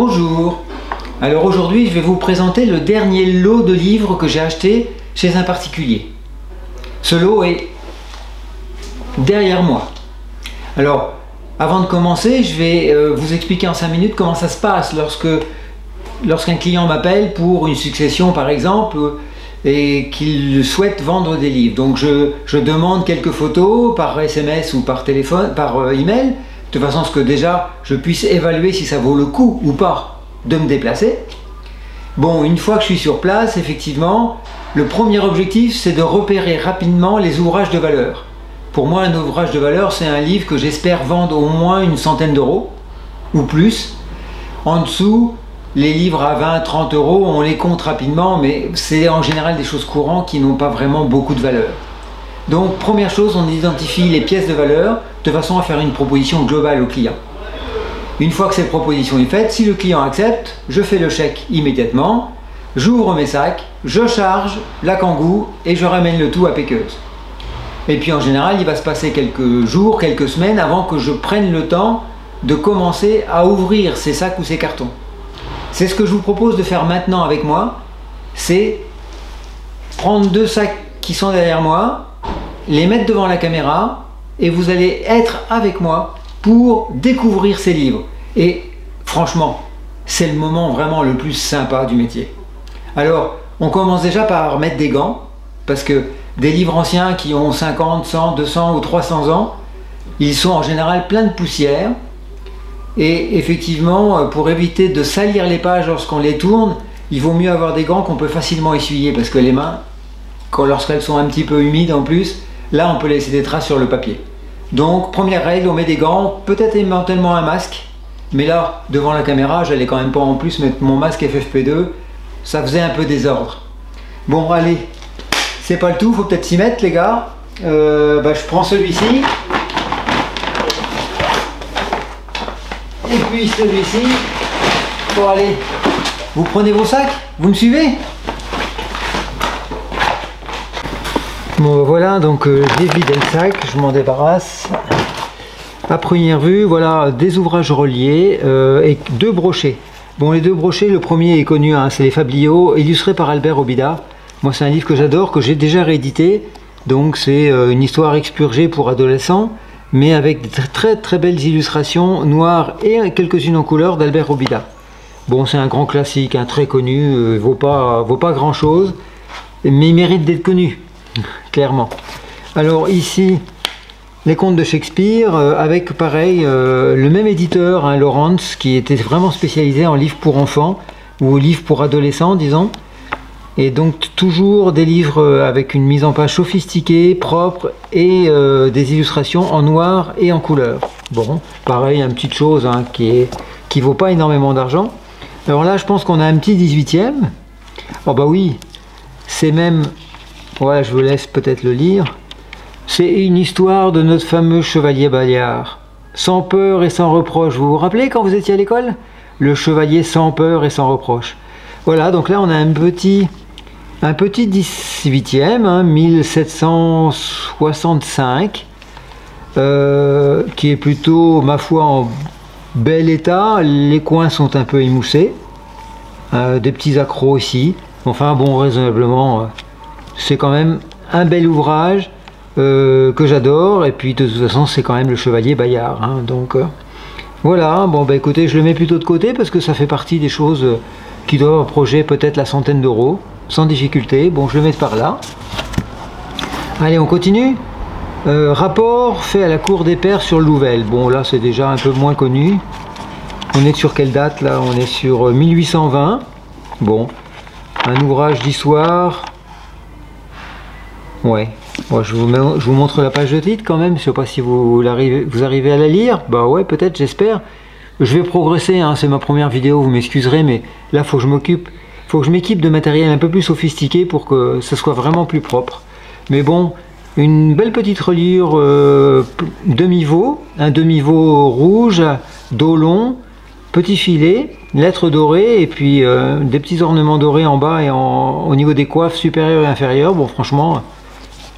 Bonjour. Alors aujourd'hui je vais vous présenter le dernier lot de livres que j'ai acheté chez un particulier. Ce lot est derrière moi. Alors avant de commencer, je vais vous expliquer en 5 minutes comment ça se passe lorsqu'un client m'appelle pour une succession par exemple et qu'il souhaite vendre des livres. Donc je demande quelques photos par SMS ou par téléphone, par email, de façon à ce que déjà je puisse évaluer si ça vaut le coup ou pas de me déplacer. Bon, une fois que je suis sur place, effectivement, le premier objectif c'est de repérer rapidement les ouvrages de valeur. Pour moi, un ouvrage de valeur, c'est un livre que j'espère vendre au moins une centaine d'euros ou plus. En dessous, les livres à 20-30 euros, on les compte rapidement, mais c'est en général des choses courantes qui n'ont pas vraiment beaucoup de valeur. Donc, première chose, on identifie les pièces de valeur de façon à faire une proposition globale au client. Une fois que cette proposition est faite, si le client accepte, je fais le chèque immédiatement, j'ouvre mes sacs, je charge la kangou et je ramène le tout à Péqueuse. Et puis en général, il va se passer quelques jours, quelques semaines avant que je prenne le temps de commencer à ouvrir ces sacs ou ces cartons. C'est ce que je vous propose de faire maintenant avec moi, c'est prendre 2 sacs qui sont derrière moi, les mettre devant la caméra et vous allez être avec moi pour découvrir ces livres. Et franchement, c'est le moment vraiment le plus sympa du métier. Alors, on commence déjà par mettre des gants, parce que des livres anciens qui ont 50, 100, 200 ou 300 ans, ils sont en général pleins de poussière. Et effectivement, pour éviter de salir les pages lorsqu'on les tourne, il vaut mieux avoir des gants qu'on peut facilement essuyer, parce que les mains, lorsqu'elles sont un petit peu humides en plus, là on peut laisser des traces sur le papier. Donc première règle, on met des gants, peut-être éventuellement un masque, mais là, devant la caméra, j'allais quand même pas en plus mettre mon masque FFP2, ça faisait un peu désordre. Bon allez, c'est pas le tout, faut peut-être s'y mettre les gars. Je prends celui-ci. Et puis celui-ci. Bon allez, vous prenez vos sacs, vous me suivez? Bon voilà, donc j'ai vidé le sac, je m'en débarrasse. À première vue, voilà des ouvrages reliés et 2 brochets. Bon, les 2 brochets, le premier est connu, hein, c'est les Fabliaux, illustrés par Albert Robida. Moi c'est un livre que j'adore, que j'ai déjà réédité. Donc c'est une histoire expurgée pour adolescents, mais avec de très belles illustrations noires et quelques-unes en couleur d'Albert Robida. Bon, c'est un grand classique, hein, très connu, vaut pas grand chose, mais il mérite d'être connu, clairement. Alors ici, les contes de Shakespeare, avec pareil, le même éditeur, hein, Lawrence, qui était vraiment spécialisé en livres pour enfants, ou livres pour adolescents, disons. Et donc toujours des livres avec une mise en page sophistiquée, propre, et des illustrations en noir et en couleur. Bon, pareil, une petite chose hein, qui vaut pas énormément d'argent. Alors là, je pense qu'on a un petit 18e. Oh bah oui, c'est même... Voilà, je vous laisse peut-être le lire. C'est une histoire de notre fameux chevalier Bayard. Sans peur et sans reproche. Vous vous rappelez quand vous étiez à l'école? Le chevalier sans peur et sans reproche. Voilà, donc là on a un petit 18e, hein, 1765, qui est plutôt, ma foi, en bel état. Les coins sont un peu émoussés, des petits accros ici. Enfin bon, raisonnablement, c'est quand même un bel ouvrage que j'adore. Et puis de toute façon, c'est quand même le chevalier Bayard. Hein, donc voilà, bon bah écoutez, je le mets plutôt de côté parce que ça fait partie des choses qui doivent approcher peut-être la centaine d'euros, sans difficulté. Bon, je le mets par là. Allez, on continue. Rapport fait à la cour des pairs sur Louvel. Bon, là, c'est déjà un peu moins connu. On est sur quelle date, là? On est sur 1820. Bon, un ouvrage d'histoire. Ouais. Bon, je vous montre la page de titre quand même. Je ne sais pas si vous arrivez à la lire. Bah ouais, peut-être, j'espère. Je vais progresser, hein, c'est ma première vidéo, vous m'excuserez, mais là, faut que je m'équipe de matériel un peu plus sophistiqué pour que ce soit vraiment plus propre. Mais bon, une belle petite reliure demi-veau, un demi-veau rouge, dos long, petit filet, lettres dorées, et puis des petits ornements dorés en bas et au niveau des coiffes supérieures et inférieures. Bon, franchement,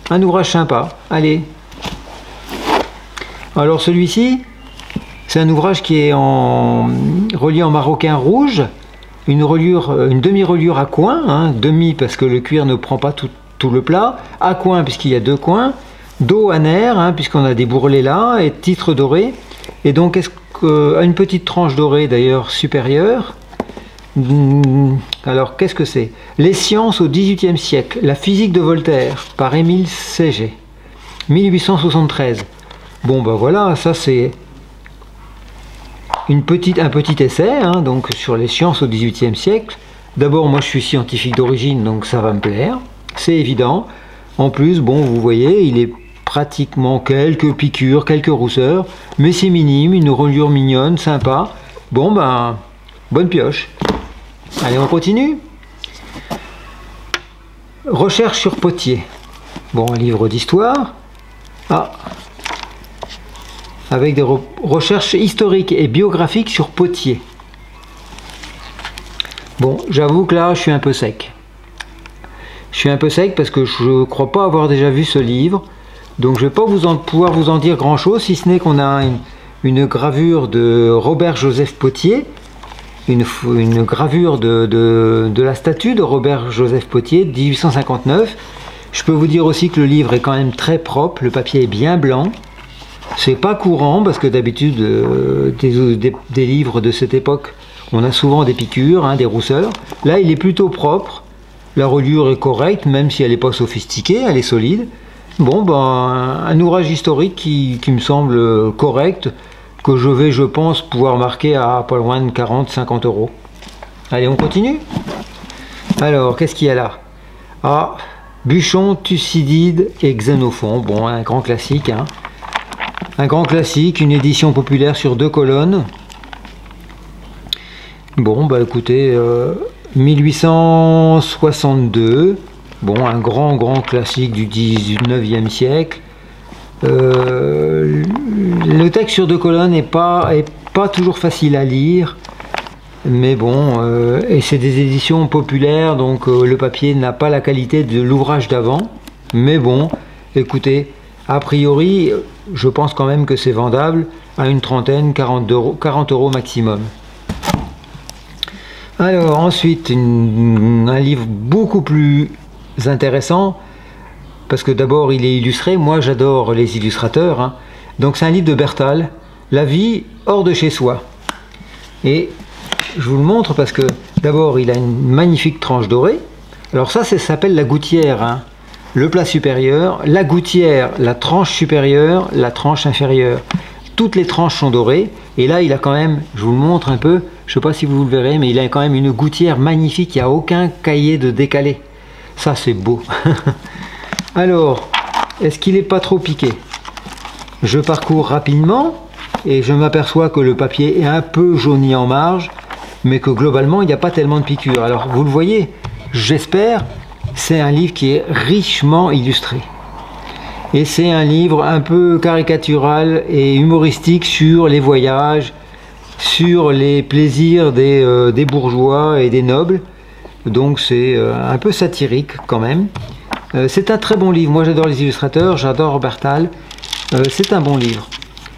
un ouvrage sympa. Allez. Alors celui-ci, C'est un ouvrage qui est relié en maroquin rouge, une demi-reliure à coin, hein, demi parce que le cuir ne prend pas tout le plat, à coin puisqu'il y a 2 coins, dos à nerf, hein, puisqu'on a des bourrelets là, et titre doré. Et donc, une petite tranche dorée d'ailleurs supérieure. Alors, qu'est-ce que c'est? Les sciences au XVIIIe siècle, la physique de Voltaire, par Émile Ségué, 1873. Bon, ben voilà, ça c'est un petit essai, hein, donc sur les sciences au XVIIIe siècle. D'abord, moi je suis scientifique d'origine, donc ça va me plaire, c'est évident. En plus, bon, vous voyez, il est pratiquement quelques piqûres, quelques rousseurs, mais c'est minime, une reliure mignonne, sympa. Bon, ben, bonne pioche. Allez, on continue. Recherche sur Potier. Bon, un livre d'histoire. Ah, avec des recherches historiques et biographiques sur Potier. Bon, j'avoue que là, je suis un peu sec. Je suis un peu sec parce que je ne crois pas avoir déjà vu ce livre. Donc, je ne vais pas pouvoir vous en dire grand-chose, si ce n'est qu'on a une gravure de Robert-Joseph Potier, une gravure de la statue de Robert-Joseph Potier de 1859. Je peux vous dire aussi que le livre est quand même très propre, le papier est bien blanc. C'est pas courant parce que d'habitude des livres de cette époque, on a souvent des piqûres, hein, des rousseurs. Là, il est plutôt propre. La reliure est correcte, même si elle n'est pas sophistiquée, elle est solide. Bon, ben, un ouvrage historique qui me semble correct, que je vais, je pense, pouvoir marquer à pas loin de 40-50 €. Allez, on continue. Alors, qu'est-ce qu'il y a là? Ah, Buchon, Thucydide et Xénophon. Bon, un grand classique, hein. Un grand classique, une édition populaire sur 2 colonnes. Bon, bah écoutez, 1862. Bon, un grand classique du 19e siècle. Le texte sur 2 colonnes n'est pas toujours facile à lire. Mais bon, et c'est des éditions populaires, donc le papier n'a pas la qualité de l'ouvrage d'avant. Mais bon, écoutez, a priori, je pense quand même que c'est vendable à une trentaine, 40 € maximum. Alors ensuite, un livre beaucoup plus intéressant, parce que d'abord il est illustré, moi j'adore les illustrateurs, hein. Donc c'est un livre de Bertal, La vie hors de chez soi. Et je vous le montre parce que d'abord il a une magnifique tranche dorée. Alors ça s'appelle la gouttière, hein. Le plat supérieur, la gouttière, la tranche supérieure, la tranche inférieure. Toutes les tranches sont dorées. Et là, il a quand même, je vous le montre un peu, je ne sais pas si vous le verrez, mais il a quand même une gouttière magnifique. Il n'y a aucun cahier de décalé. Ça, c'est beau. Alors, est-ce qu'il n'est pas trop piqué? Je parcours rapidement et je m'aperçois que le papier est un peu jauni en marge, mais que globalement, il n'y a pas tellement de piqûres. Alors, vous le voyez, j'espère. C'est un livre qui est richement illustré. Et c'est un livre un peu caricatural et humoristique sur les voyages, sur les plaisirs des bourgeois et des nobles. Donc c'est un peu satirique quand même. C'est un très bon livre. Moi j'adore les illustrateurs, j'adore Bertal. C'est un bon livre.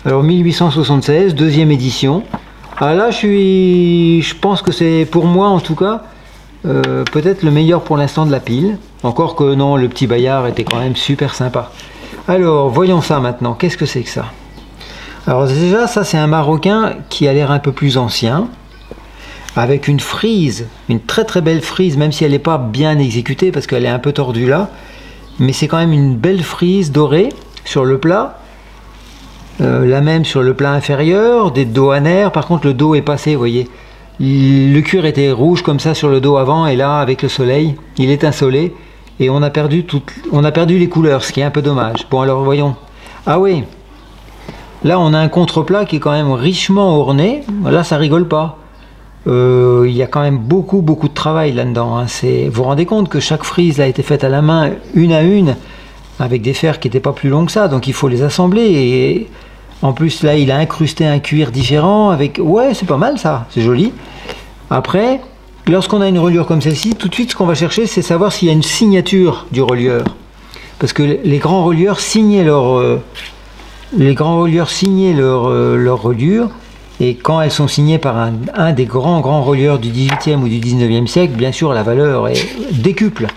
Alors 1876, 2e édition. Ah là je pense que c'est pour moi en tout cas, peut-être le meilleur pour l'instant de la pile. Encore que non, le petit Bayard était quand même super sympa. Alors, voyons ça maintenant. Qu'est-ce que c'est que ça? Alors déjà, ça c'est un maroquin qui a l'air un peu plus ancien, avec une frise, une très belle frise, même si elle n'est pas bien exécutée, parce qu'elle est un peu tordue là. Mais c'est quand même une belle frise dorée sur le plat. La même sur le plat inférieur, des dos à nerfs. Par contre, le dos est passé, vous voyez. Le cuir était rouge comme ça sur le dos avant, et là avec le soleil il étincelait et on a perdu les couleurs, ce qui est un peu dommage. Bon alors voyons. Ah oui, là on a un contre-plat qui est quand même richement orné. Là ça rigole pas. Il y a quand même beaucoup de travail là-dedans, hein. Vous vous rendez compte que chaque frise a été faite à la main, une à une, avec des fers qui n'étaient pas plus longs que ça, donc il faut les assembler. Et en plus, là, il a incrusté un cuir différent avec... Ouais, c'est pas mal, ça. C'est joli. Après, lorsqu'on a une reliure comme celle-ci, tout de suite, ce qu'on va chercher, c'est savoir s'il y a une signature du relieur. Parce que les grands relieurs signaient leur reliure. Et quand elles sont signées par un des grands relieurs du 18e ou du 19e siècle, bien sûr, la valeur est décuple.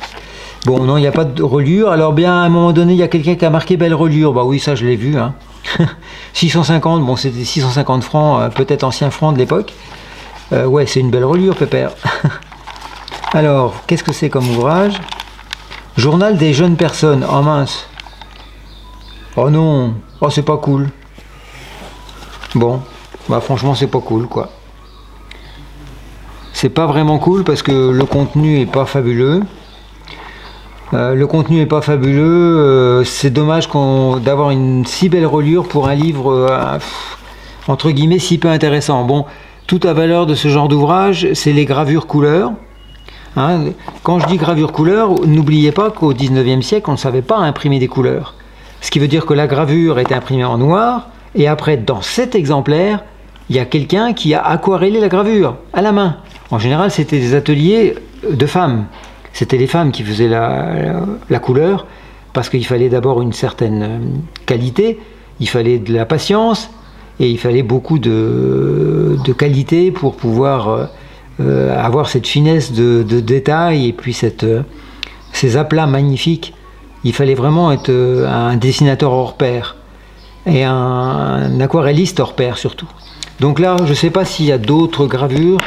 Bon, non, il n'y a pas de reliure. Alors bien, à un moment donné, il y a quelqu'un qui a marqué belle reliure. Bah oui, ça, je l'ai vu. Hein. 650, bon, c'était 650 francs, peut-être anciens francs de l'époque. Ouais, c'est une belle reliure, pépère. Alors, qu'est-ce que c'est comme ouvrage? Journal des jeunes personnes. Oh mince. Oh non. Oh, c'est pas cool. Bon. Bah franchement c'est pas cool quoi. C'est pas vraiment cool parce que le contenu est pas fabuleux. C'est dommage d'avoir une si belle reliure pour un livre entre guillemets si peu intéressant. Bon, toute la valeur de ce genre d'ouvrage, c'est les gravures couleurs. Hein, quand je dis gravure couleur, n'oubliez pas qu'au 19e siècle, on ne savait pas imprimer des couleurs. Ce qui veut dire que la gravure était imprimée en noir et après dans cet exemplaire, il y a quelqu'un qui a aquarellé la gravure à la main. En général, c'était des ateliers de femmes. C'était les femmes qui faisaient la couleur, parce qu'il fallait d'abord une certaine qualité, il fallait de la patience, et il fallait beaucoup de qualité pour pouvoir avoir cette finesse de détail, et puis ces aplats magnifiques. Il fallait vraiment être un dessinateur hors pair, et un aquarelliste hors pair surtout. Donc là, je ne sais pas s'il y a d'autres gravures,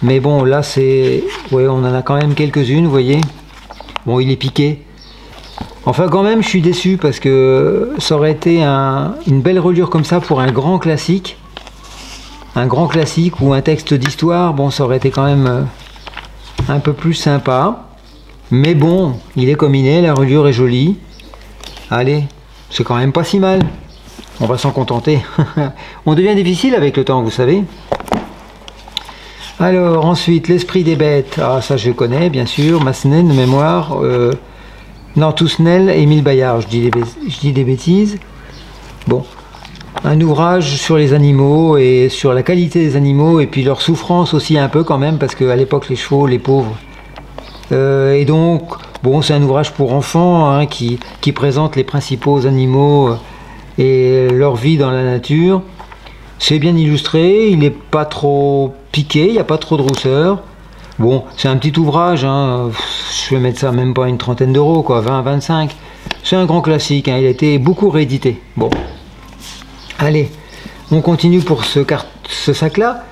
mais bon, là c'est... Ouais, on en a quand même quelques-unes, vous voyez. Bon, il est piqué. Enfin, quand même, je suis déçu parce que ça aurait été une belle reliure comme ça pour un grand classique. Un grand classique ou un texte d'histoire, bon, ça aurait été quand même un peu plus sympa. Mais bon, il est comme il est, la reliure est jolie. Allez, c'est quand même pas si mal. On va s'en contenter. On devient difficile avec le temps, vous savez. Alors, ensuite, l'esprit des bêtes. Ah, ça, je connais, bien sûr. Massenet, de mémoire. Non, Toussenel, Émile Bayard. Je dis des bêtises. Bon. Un ouvrage sur les animaux et sur la qualité des animaux et puis leur souffrance aussi un peu quand même, parce qu'à l'époque, les chevaux, les pauvres. Et donc, bon, c'est un ouvrage pour enfants hein, qui présente les principaux animaux et leur vie dans la nature. C'est bien illustré, il n'est pas trop piqué, il n'y a pas trop de rousseur. Bon, c'est un petit ouvrage, hein, je vais mettre ça même pas une trentaine d'euros, quoi, 20-25. C'est un grand classique, hein, il a été beaucoup réédité. Bon, allez, on continue pour ce sac-là.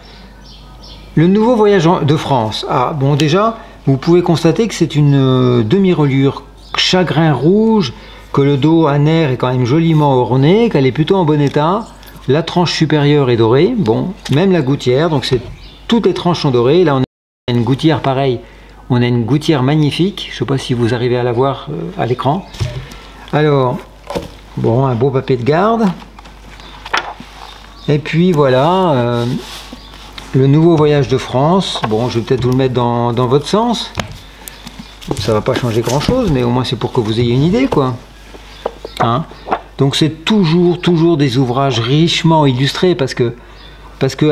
Le nouveau voyage de France. Ah, bon, déjà, vous pouvez constater que c'est une demi-reliure chagrin rouge, que le dos aner est quand même joliment orné, qu'elle est plutôt en bon état. La tranche supérieure est dorée, bon, même la gouttière, donc toutes les tranches sont dorées. Là, on a une gouttière pareille, on a une gouttière magnifique, je ne sais pas si vous arrivez à la voir à l'écran. Alors, bon, un beau papier de garde. Et puis voilà, le nouveau voyage de France. Bon, je vais peut-être vous le mettre dans votre sens. Ça va pas changer grand-chose, mais au moins c'est pour que vous ayez une idée, quoi. Hein? Donc c'est toujours des ouvrages richement illustrés parce que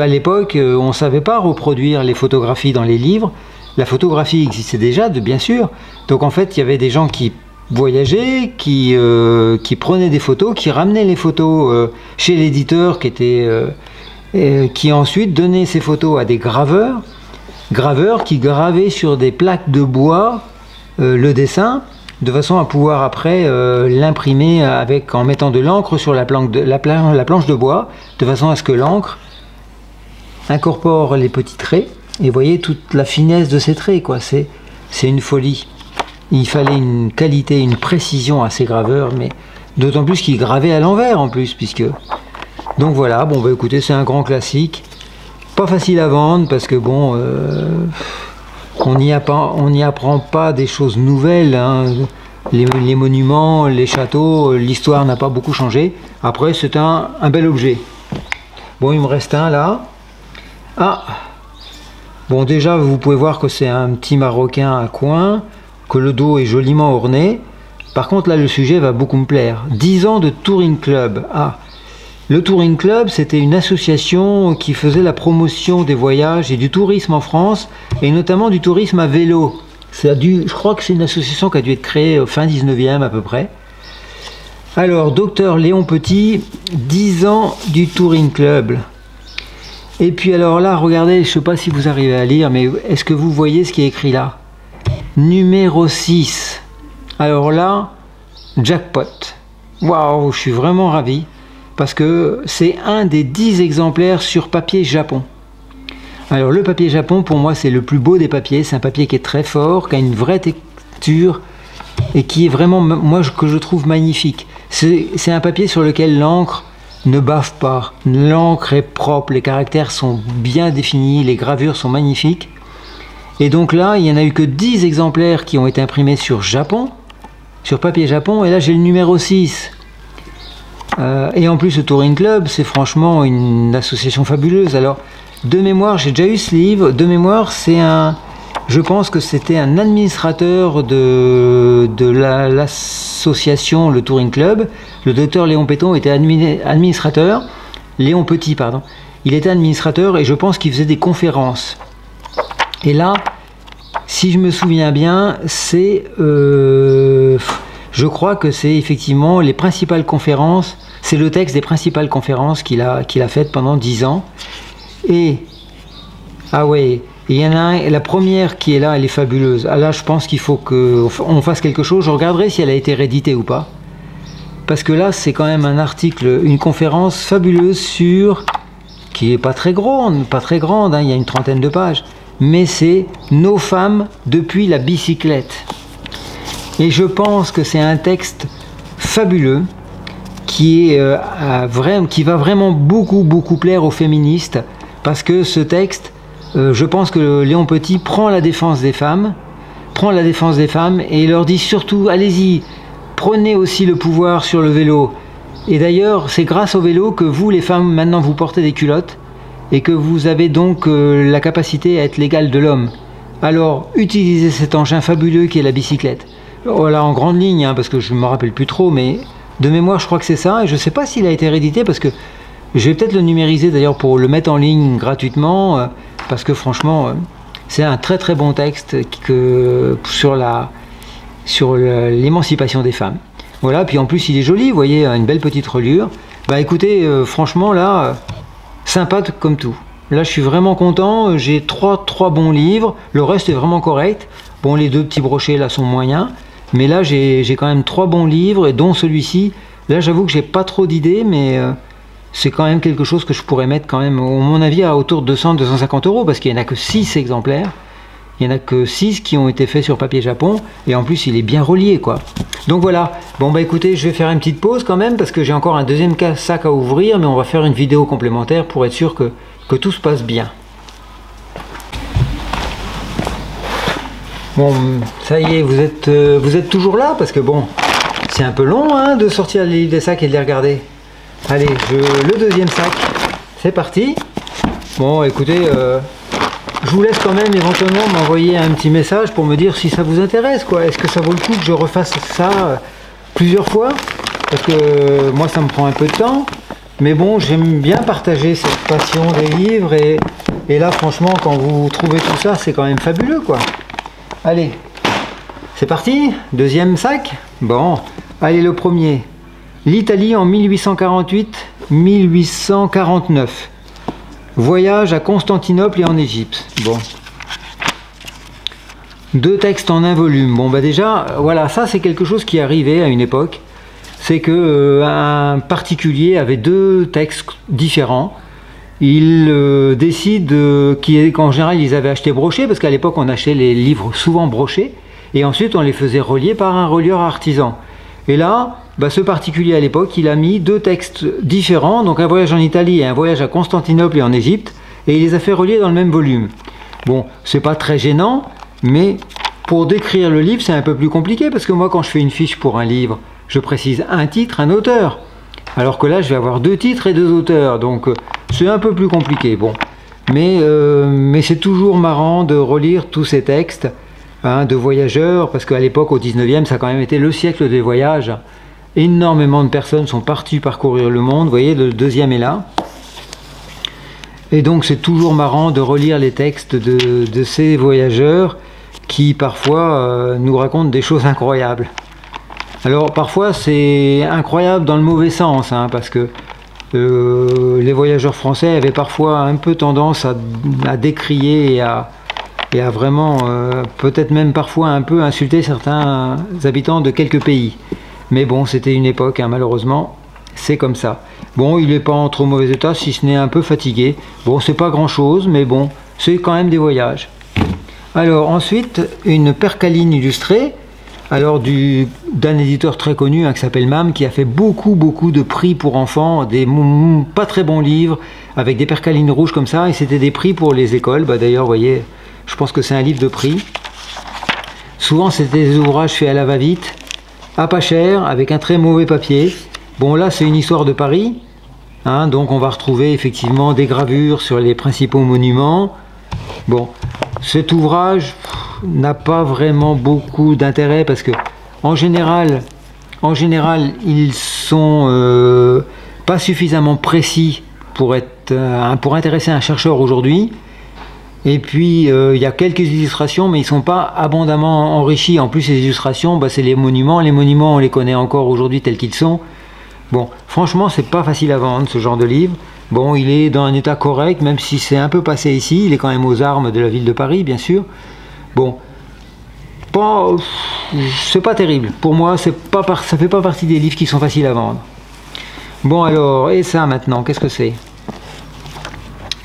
à l'époque on ne savait pas reproduire les photographies dans les livres. La photographie existait déjà, bien sûr. Donc en fait il y avait des gens qui voyageaient, qui prenaient des photos, qui ramenaient les photos chez l'éditeur qui ensuite donnait ces photos à des graveurs qui gravaient sur des plaques de bois le dessin, de façon à pouvoir après l'imprimer en mettant de l'encre sur la planche de bois, de façon à ce que l'encre incorpore les petits traits. Et voyez toute la finesse de ces traits, quoi. C'est une folie. Il fallait une qualité, une précision à ces graveurs, mais d'autant plus qu'ils gravaient à l'envers en plus, puisque... Donc voilà, bon bah écoutez, c'est un grand classique. Pas facile à vendre parce que bon... on n'y apprend pas des choses nouvelles, hein. Les monuments, les châteaux, l'histoire n'a pas beaucoup changé. Après, c'est un bel objet. Bon, il me reste un là. Ah, bon, déjà, vous pouvez voir que c'est un petit maroquin à coin, que le dos est joliment orné. Par contre, là, le sujet va beaucoup me plaire. 10 ans de Touring Club. Ah, le Touring Club, c'était une association qui faisait la promotion des voyages et du tourisme en France, et notamment du tourisme à vélo. Je crois que c'est une association qui a dû être créée fin 19e à peu près. Alors, docteur Léon Petit, 10 ans du Touring Club. Et puis alors là, regardez, je ne sais pas si vous arrivez à lire, mais est-ce que vous voyez ce qui est écrit là? Numéro 6. Alors là, jackpot. Waouh, je suis vraiment ravi, parce que c'est un des 10 exemplaires sur papier Japon. Alors le papier Japon, pour moi, c'est le plus beau des papiers. C'est un papier qui est très fort, qui a une vraie texture, et qui est vraiment, moi, que je trouve magnifique. C'est un papier sur lequel l'encre ne bave pas, l'encre est propre, les caractères sont bien définis, les gravures sont magnifiques. Et donc là, il n'y en a eu que 10 exemplaires qui ont été imprimés sur Japon, sur papier Japon, et là j'ai le numéro 6. Et en plus le Touring Club, c'est franchement une association fabuleuse. Alors, de mémoire, j'ai déjà eu ce livre, de mémoire, c'est un... Je pense que c'était un administrateur de l'association Le Touring Club. Le docteur Léon Péton était administrateur. Léon Petit, pardon. Il était administrateur et je pense qu'il faisait des conférences. Et là, si je me souviens bien, c'est... je crois que c'est effectivement les principales conférences. C'est le texte des principales conférences qu'il a faites pendant 10 ans. Et... Ah ouais... Et il y en a un, la première qui est là, elle est fabuleuse. Ah là, je pense qu'il faut qu'on fasse quelque chose. Je regarderai si elle a été rééditée ou pas. Parce que là, c'est quand même un article, une conférence fabuleuse sur... qui n'est pas très grande, hein, il y a une 30aine de pages. Mais c'est « Nos femmes depuis la bicyclette ». Et je pense que c'est un texte fabuleux qui va vraiment beaucoup plaire aux féministes. Parce que ce texte... je pense que Léon Petit prend la défense des femmes, et leur dit surtout, allez-y, prenez aussi le pouvoir sur le vélo. Et d'ailleurs, c'est grâce au vélo que vous, les femmes, maintenant vous portez des culottes, et que vous avez donc la capacité à être l'égale de l'homme. Alors, utilisez cet engin fabuleux qui est la bicyclette. Voilà, en grande ligne, hein, parce que je ne me rappelle plus trop, mais de mémoire, je crois que c'est ça, et je ne sais pas s'il a été réédité, parce que je vais peut-être le numériser d'ailleurs pour le mettre en ligne gratuitement, parce que franchement, c'est un très bon texte sur l'émancipation des femmes. Voilà, puis en plus il est joli, vous voyez, une belle petite reliure. Bah écoutez, franchement là, sympa comme tout. Là je suis vraiment content, j'ai trois bons livres, le reste est vraiment correct. Bon, les 2 petits brochets là sont moyens, mais là j'ai quand même 3 bons livres, et dont celui-ci. Là j'avoue que j'ai pas trop d'idées, mais... c'est quand même quelque chose que je pourrais mettre quand même, à mon avis, à autour de 200-250 €, parce qu'il n'y en a que 6 exemplaires. Il n'y en a que 6 qui ont été faits sur papier Japon, et en plus il est bien relié, quoi. Donc voilà, bon bah écoutez, je vais faire une petite pause quand même, parce que j'ai encore un deuxième sac à ouvrir, mais on va faire une vidéo complémentaire pour être sûr que tout se passe bien. Bon, ça y est, vous êtes toujours là, parce que bon, c'est un peu long hein, de sortir les livres des sacs et de les regarder. Allez, le deuxième sac, c'est parti. Bon, écoutez, je vous laisse quand même éventuellement m'envoyer un petit message pour me dire si ça vous intéresse, quoi. Est-ce que ça vaut le coup que je refasse ça plusieurs fois? Parce que moi, ça me prend un peu de temps. Mais bon, j'aime bien partager cette passion des livres. Et là, franchement, quand vous trouvez tout ça, c'est quand même fabuleux, quoi. Allez, c'est parti. Deuxième sac. Bon, allez, le premier. L'Italie en 1848-1849. Voyage à Constantinople et en Égypte. Bon. 2 textes en un volume. Bon, bah déjà, voilà, ça c'est quelque chose qui arrivait à une époque. C'est que un particulier avait 2 textes différents. Il décide qu'en général ils avaient acheté brochés, parce qu'à l'époque on achetait les livres souvent brochés, et ensuite on les faisait relier par un relieur artisan. Et là, bah, ce particulier à l'époque, il a mis 2 textes différents, donc un voyage en Italie et un voyage à Constantinople et en Égypte, et il les a fait relier dans le même volume. Bon, c'est pas très gênant, mais pour décrire le livre, c'est un peu plus compliqué, parce que moi, quand je fais une fiche pour un livre, je précise un titre, un auteur. Alors que là, je vais avoir 2 titres et 2 auteurs, donc c'est un peu plus compliqué. Bon, mais c'est toujours marrant de relire tous ces textes, hein, de voyageurs, parce qu'à l'époque, au 19e, ça a quand même été le siècle des voyages. Énormément de personnes sont parties parcourir le monde. Vous voyez, le deuxième est là. Et donc c'est toujours marrant de relire les textes de ces voyageurs qui parfois nous racontent des choses incroyables. Alors parfois c'est incroyable dans le mauvais sens, hein, parce que les voyageurs français avaient parfois un peu tendance à décrier et à vraiment, peut-être même parfois un peu insulter certains habitants de quelques pays. Mais bon, c'était une époque, hein, malheureusement, c'est comme ça. Bon, il n'est pas en trop mauvais état, si ce n'est un peu fatigué. Bon, c'est pas grand-chose, mais bon, c'est quand même des voyages. Alors ensuite, une percaline illustrée, alors d'un éditeur très connu, hein, qui s'appelle MAM, qui a fait beaucoup de prix pour enfants, des pas très bons livres, avec des percalines rouges comme ça, et c'était des prix pour les écoles. Bah, d'ailleurs, vous voyez, je pense que c'est un livre de prix. Souvent, c'était des ouvrages faits à la va-vite, à pas cher, avec un très mauvais papier. Bon, là, c'est une histoire de Paris, hein, donc on va retrouver effectivement des gravures sur les principaux monuments. Bon, cet ouvrage n'a pas vraiment beaucoup d'intérêt parce que en général ils sont pas suffisamment précis pour intéresser un chercheur aujourd'hui. Et puis il y a quelques illustrations, mais ils sont pas abondamment enrichis. En plus, les illustrations, bah, c'est les monuments. Les monuments, on les connaît encore aujourd'hui tels qu'ils sont. Bon, franchement, c'est pas facile à vendre ce genre de livre. Bon, il est dans un état correct, même si c'est un peu passé ici. Il est quand même aux armes de la ville de Paris, bien sûr. Bon, c'est pas terrible. Pour moi, ça fait pas partie des livres qui sont faciles à vendre. Bon alors, et ça maintenant, qu'est-ce que c'est?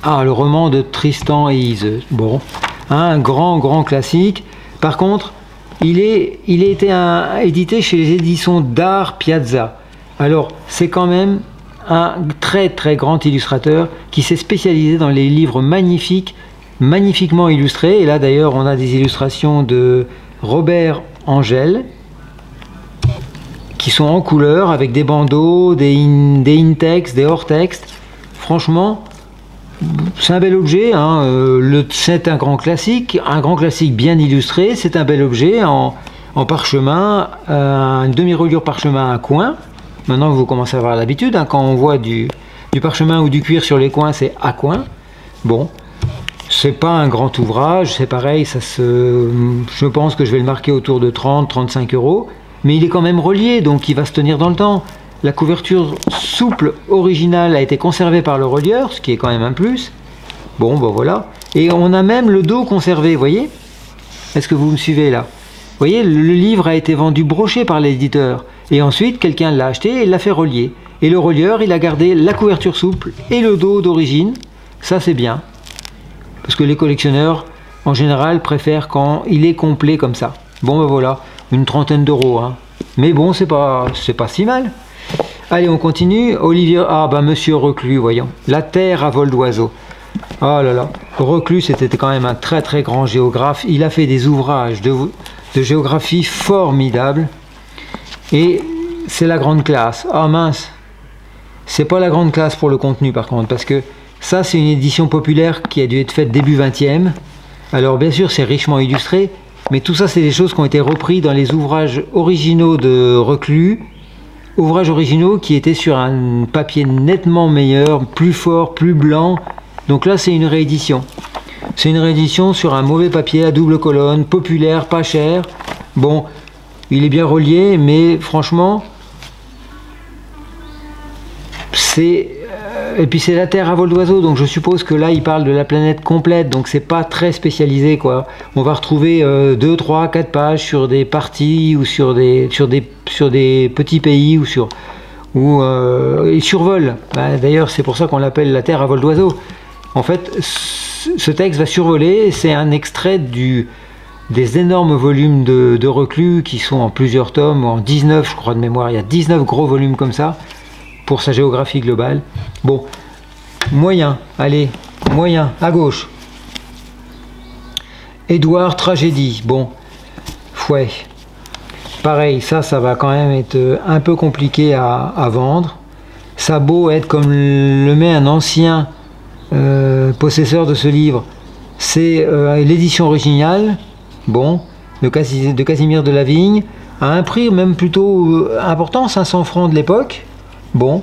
Ah, le roman de Tristan et Iseult. Bon, un grand classique. Par contre, il a été édité chez les éditions d'Art Piazza. Alors, c'est quand même un très grand illustrateur qui s'est spécialisé dans les livres magnifiquement illustrés. Et là d'ailleurs, on a des illustrations de Robert Angel qui sont en couleur avec des bandeaux, des in-text, des hors-texte. Franchement, c'est un bel objet, hein. C'est un grand classique bien illustré. C'est un bel objet en parchemin, une demi-reliure parchemin à coin. Maintenant, vous commencez à avoir l'habitude, hein, quand on voit du parchemin ou du cuir sur les coins, c'est à coin. Bon, c'est pas un grand ouvrage, c'est pareil, je pense que je vais le marquer autour de 30-35 €, mais il est quand même relié, donc il va se tenir dans le temps. La couverture souple originale a été conservée par le relieur, ce qui est quand même un plus. Bon, ben voilà. Et on a même le dos conservé, vous voyez? Est-ce que vous me suivez là? Vous voyez, le livre a été vendu broché par l'éditeur. Et ensuite, quelqu'un l'a acheté et l'a fait relier. Et le relieur, il a gardé la couverture souple et le dos d'origine. Ça, c'est bien. Parce que les collectionneurs, en général, préfèrent quand il est complet comme ça. Bon, ben voilà, une trentaine €. Hein. Mais bon, c'est pas si mal. Allez, on continue. Olivier, ah ben Monsieur Reclus, voyons. La Terre à vol d'oiseau. Oh là là. Reclus, c'était quand même un très grand géographe. Il a fait des ouvrages de géographie formidables. Et c'est la grande classe. Ah mince, c'est pas la grande classe pour le contenu par contre, parce que ça c'est une édition populaire qui a dû être faite début 20e. Alors bien sûr c'est richement illustré, mais tout ça c'est des choses qui ont été reprises dans les ouvrages originaux de Reclus, ouvrages originaux qui étaient sur un papier nettement meilleur, plus fort, plus blanc. Donc là c'est une réédition. C'est une réédition sur un mauvais papier à double colonne, populaire, pas cher. Bon, il est bien relié, mais franchement, et puis c'est la Terre à vol d'oiseau, donc je suppose que là il parle de la planète complète, donc c'est pas très spécialisé quoi. On va retrouver 2, 3, 4 pages sur des parties ou sur des petits pays ou il survole. Bah, d'ailleurs c'est pour ça qu'on l'appelle la Terre à vol d'oiseau. En fait, ce texte va survoler, c'est un extrait des énormes volumes de Reclus qui sont en plusieurs tomes, en 19 je crois de mémoire, il y a 19 gros volumes comme ça, pour sa géographie globale. Bon, moyen, allez, moyen, à gauche. Édouard Tragédie, bon, ouais, pareil, ça va quand même être un peu compliqué à vendre. Ça a beau être comme le met un ancien possesseur de ce livre, c'est l'édition originale, bon, de Casimir de la Vigne, à un prix même plutôt important, 500 francs de l'époque. Bon,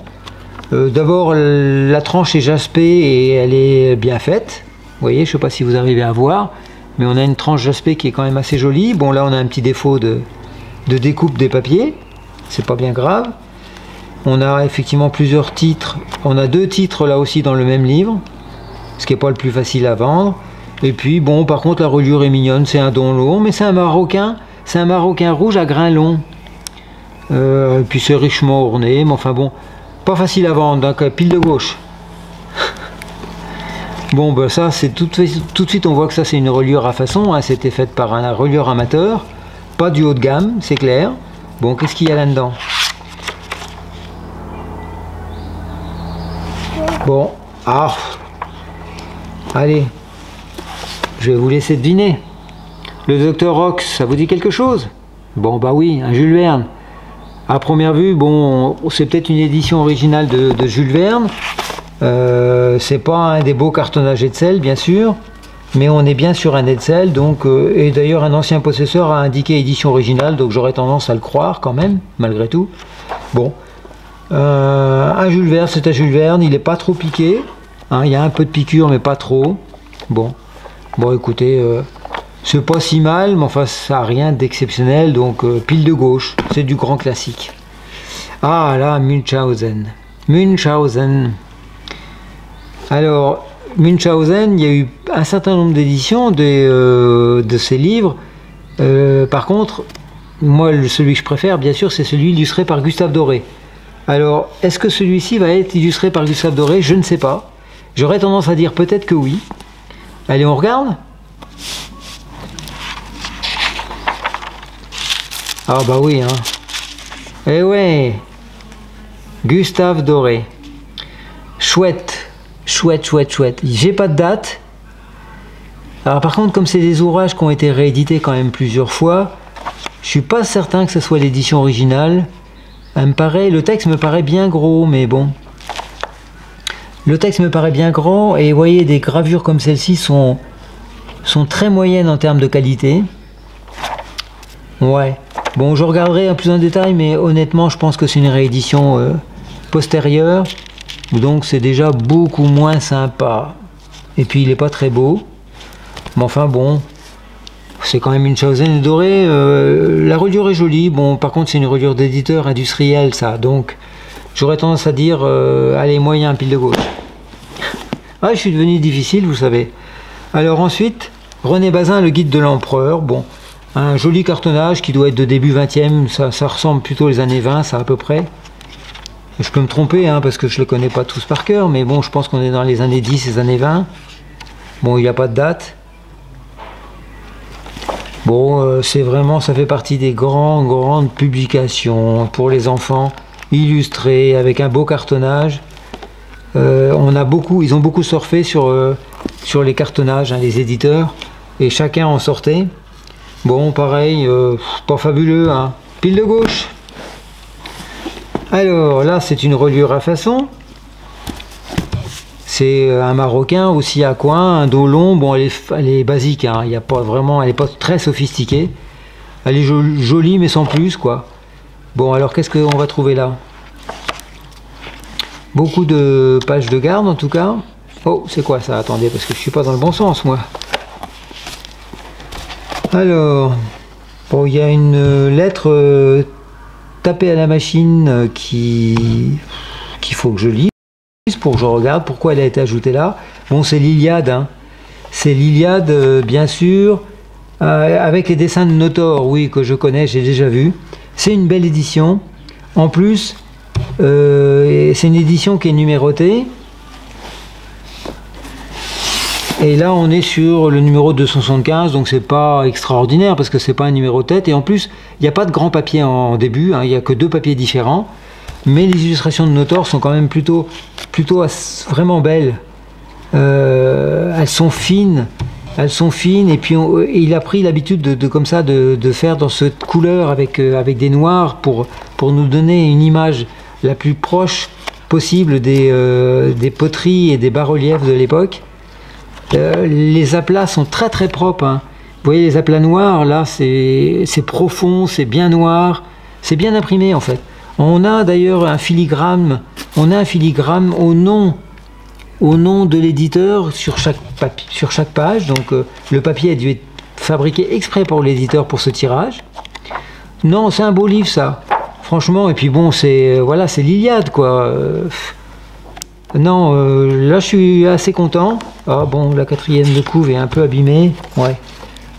d'abord la tranche est jaspée et elle est bien faite. Vous voyez, je ne sais pas si vous arrivez à voir, mais on a une tranche jaspée qui est quand même assez jolie. Bon, là on a un petit défaut de découpe des papiers, c'est pas bien grave. On a effectivement plusieurs titres. On a 2 titres là aussi dans le même livre, ce qui n'est pas le plus facile à vendre. Et puis bon, par contre la reliure est mignonne, c'est un don long, mais c'est un marocain rouge à grains longs. Et puis c'est richement orné, mais enfin bon, pas facile à vendre, donc pile de gauche. Bon, ben ça, c'est tout de suite on voit que ça c'est une reliure à façon, hein, c'était faite par un relieur amateur, pas du haut de gamme, c'est clair. Bon, qu'est-ce qu'il y a là-dedans? Bon, allez, je vais vous laisser deviner. Le Dr Ox, ça vous dit quelque chose? Bon, bah oui, un Jules Verne. À première vue, bon, c'est peut-être une édition originale de Jules Verne. C'est pas un des beaux cartonnages Hetzel, bien sûr, mais on est bien sur un Hetzel, donc, et d'ailleurs un ancien possesseur a indiqué édition originale, donc j'aurais tendance à le croire quand même, malgré tout. Bon. Un Jules Verne, c'est un Jules Verne, il n'est pas trop piqué, hein, il y a un peu de piqûre mais pas trop. Bon, écoutez, c'est pas si mal, mais enfin ça n'a rien d'exceptionnel, donc pile de gauche, c'est du grand classique. Ah là, Munchausen. Alors, Munchausen, il y a eu un certain nombre d'éditions de ces livres. Par contre, moi celui que je préfère bien sûr c'est celui illustré par Gustave Doré. Alors, est-ce que celui-ci va être illustré par Gustave Doré? Je ne sais pas. J'aurais tendance à dire peut-être que oui. Allez, on regarde? Ah bah oui, hein. Eh ouais, Gustave Doré. Chouette. J'ai pas de date. Alors par contre, comme c'est des ouvrages qui ont été réédités quand même plusieurs fois, je suis pas certain que ce soit l'édition originale. Le texte me paraît bien gros, mais bon. Le texte me paraît bien grand, et vous voyez, des gravures comme celle-ci sont très moyennes en termes de qualité. Ouais. Bon, je regarderai plus en détail, mais honnêtement, je pense que c'est une réédition postérieure, donc c'est déjà beaucoup moins sympa. Et puis, il n'est pas très beau. Mais enfin, bon. C'est quand même Munchausen doré. La reliure est jolie. Bon, par contre, c'est une reliure d'éditeur industriel, ça. Donc, j'aurais tendance à dire, allez, moyen, pile de gauche. Ah, je suis devenu difficile, vous savez. Alors ensuite, René Bazin, le guide de l'empereur. Bon, un joli cartonnage qui doit être de début 20e. Ça ressemble plutôt aux années 20, ça à peu près. Je peux me tromper, hein, parce que je ne les connais pas tous par cœur. Mais bon, je pense qu'on est dans les années 10 et les années 20. Bon, il n'y a pas de date. Bon, c'est vraiment, ça fait partie des grandes publications pour les enfants, illustrées, avec un beau cartonnage. Ils ont beaucoup surfé sur les cartonnages, hein, les éditeurs, et chacun en sortait. Bon, pareil, pas fabuleux, hein. Pile de gauche. Alors, là, c'est une reliure à façon. C'est un marocain aussi à coin, un dos long. Bon, elle est basique, hein. Il y a pas vraiment, elle n'est pas très sophistiquée. Elle est jolie, mais sans plus, quoi. Bon, alors qu'est-ce qu'on va trouver là? Beaucoup de pages de garde, en tout cas. Oh, c'est quoi ça? Attendez, parce que je suis pas dans le bon sens, moi. Alors, bon, il y a une lettre tapée à la machine qu'il faut que je lise. Pour que je regarde pourquoi elle a été ajoutée là. Bon, c'est l'Iliade, hein. C'est l'Iliade, bien sûr, avec les dessins de Notor, oui, que je connais, j'ai déjà vu. C'est une belle édition. En plus, c'est une édition qui est numérotée. Et là, on est sur le numéro 275, donc c'est pas extraordinaire parce que c'est pas un numéro tête. Et en plus, il n'y a pas de grand papier en début, hein, il n'y a que 2 papiers différents. Mais les illustrations de Notor sont quand même plutôt vraiment belles. Elles sont fines, et puis il a pris l'habitude de faire dans cette couleur avec des noirs pour nous donner une image la plus proche possible des poteries et des bas-reliefs de l'époque. Les aplats sont très très propres, hein. Vous voyez les aplats noirs, là c'est profond, c'est bien noir, c'est bien imprimé en fait. On a d'ailleurs un filigrane, au nom de l'éditeur sur chaque page. Donc le papier a dû être fabriqué exprès pour l'éditeur pour ce tirage. Non, c'est un beau livre ça. franchement, et puis bon, c'est voilà, c'est l'Iliade, quoi. Non, là, je suis assez content. Ah bon, la 4e de couve est un peu abîmée. Ouais.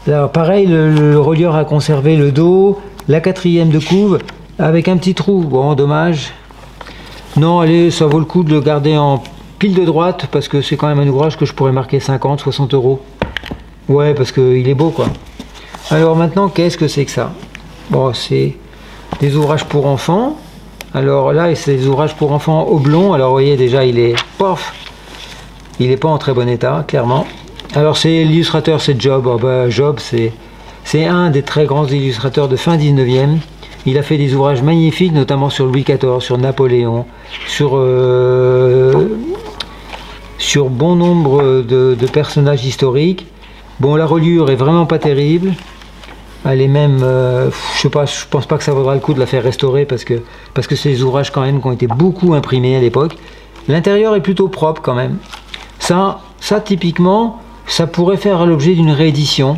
Là, pareil, le relieur a conservé le dos. La 4e de couve avec un petit trou. Bon, dommage. Non, allez, ça vaut le coup de le garder en pile de droite parce que c'est quand même un ouvrage que je pourrais marquer 50, 60 euros. Ouais, parce qu'il est beau, quoi. Alors maintenant, qu'est-ce que c'est que ça? Bon, c'est des ouvrages pour enfants. Alors là, c'est des ouvrages pour enfants oblongs. Alors vous voyez, déjà, il est pof, il n'est pas en très bon état, clairement. Alors c'est l'illustrateur, c'est Job. Oh, bah, Job, c'est un des très grands illustrateurs de fin 19e. Il a fait des ouvrages magnifiques, notamment sur Louis XIV, sur Napoléon, sur bon nombre de personnages historiques. Bon, la reliure est vraiment pas terrible. Elle est même, je sais pas, je pense pas que ça vaudra le coup de la faire restaurer parce que c'est des ouvrages quand même qui ont été beaucoup imprimés à l'époque. L'intérieur est plutôt propre quand même. Ça typiquement, ça pourrait faire l'objet d'une réédition.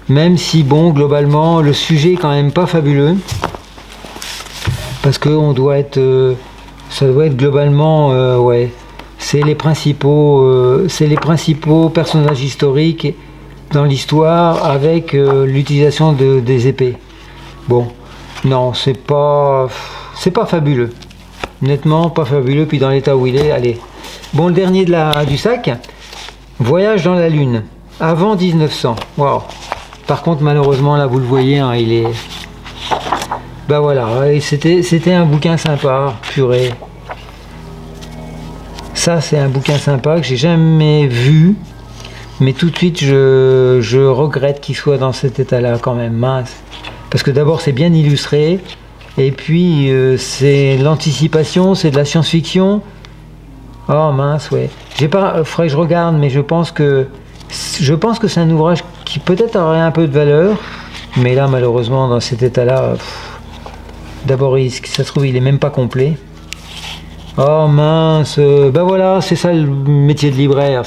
Même si bon, globalement, le sujet est quand même pas fabuleux. Parce que on doit être, ça doit être globalement, ouais, c'est les principaux personnages historiques dans l'histoire avec l'utilisation des épées. Bon, non, c'est pas fabuleux. Honnêtement, pas fabuleux. Puis dans l'état où il est, allez. Bon, le dernier du sac, Voyage dans la Lune, avant 1900. Wow. Par contre, malheureusement, là, vous le voyez, hein, il est... Ben voilà, c'était un bouquin sympa, purée. Ça, c'est un bouquin sympa que j'ai jamais vu. Mais tout de suite, je regrette qu'il soit dans cet état-là quand même, mince. Parce que d'abord, c'est bien illustré. Et puis, c'est l'anticipation, c'est de la science-fiction. Oh mince, ouais. Faudrait que je regarde, mais je pense que c'est un ouvrage qui peut-être aurait un peu de valeur. Mais là, malheureusement, dans cet état-là, d'abord, ça se trouve, il est même pas complet. Oh mince, ben voilà, c'est ça le métier de libraire.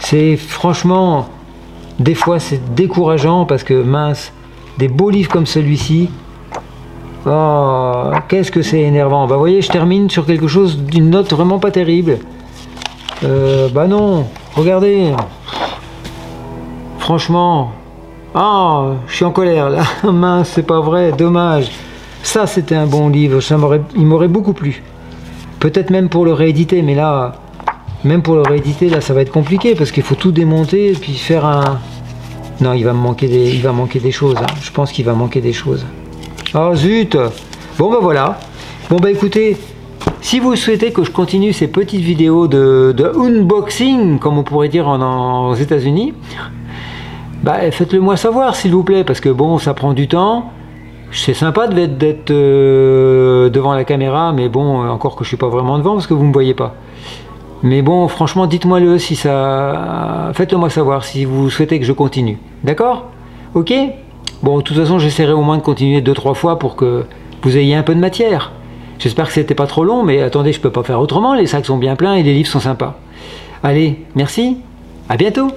C'est franchement, des fois c'est décourageant parce que mince, des beaux livres comme celui-ci, oh, qu'est-ce que c'est énervant. Bah vous voyez, je termine sur quelque chose d'une note vraiment pas terrible. Bah non, regardez, franchement, ah, je suis en colère là, mince, c'est pas vrai, dommage. Ça c'était un bon livre, il m'aurait beaucoup plu. Peut-être même pour le rééditer, mais là... Même pour le rééditer, là, ça va être compliqué parce qu'il faut tout démonter et puis faire un... Non, il va me manquer des choses. Hein. Je pense qu'il va manquer des choses. Oh zut! Bon, ben voilà. Bon, ben écoutez, si vous souhaitez que je continue ces petites vidéos de unboxing, comme on pourrait dire aux États-Unis, bah, faites-le moi savoir, s'il vous plaît, parce que bon, ça prend du temps. C'est sympa d'être devant la caméra, mais bon, encore que je suis pas vraiment devant parce que vous me voyez pas. Mais bon, franchement, dites-moi-le si ça... Faites-le moi savoir si vous souhaitez que je continue. D'accord? Ok? Bon, de toute façon, j'essaierai au moins de continuer 2-3 fois pour que vous ayez un peu de matière. J'espère que c'était pas trop long, mais attendez, je peux pas faire autrement. Les sacs sont bien pleins et les livres sont sympas. Allez, merci. À bientôt.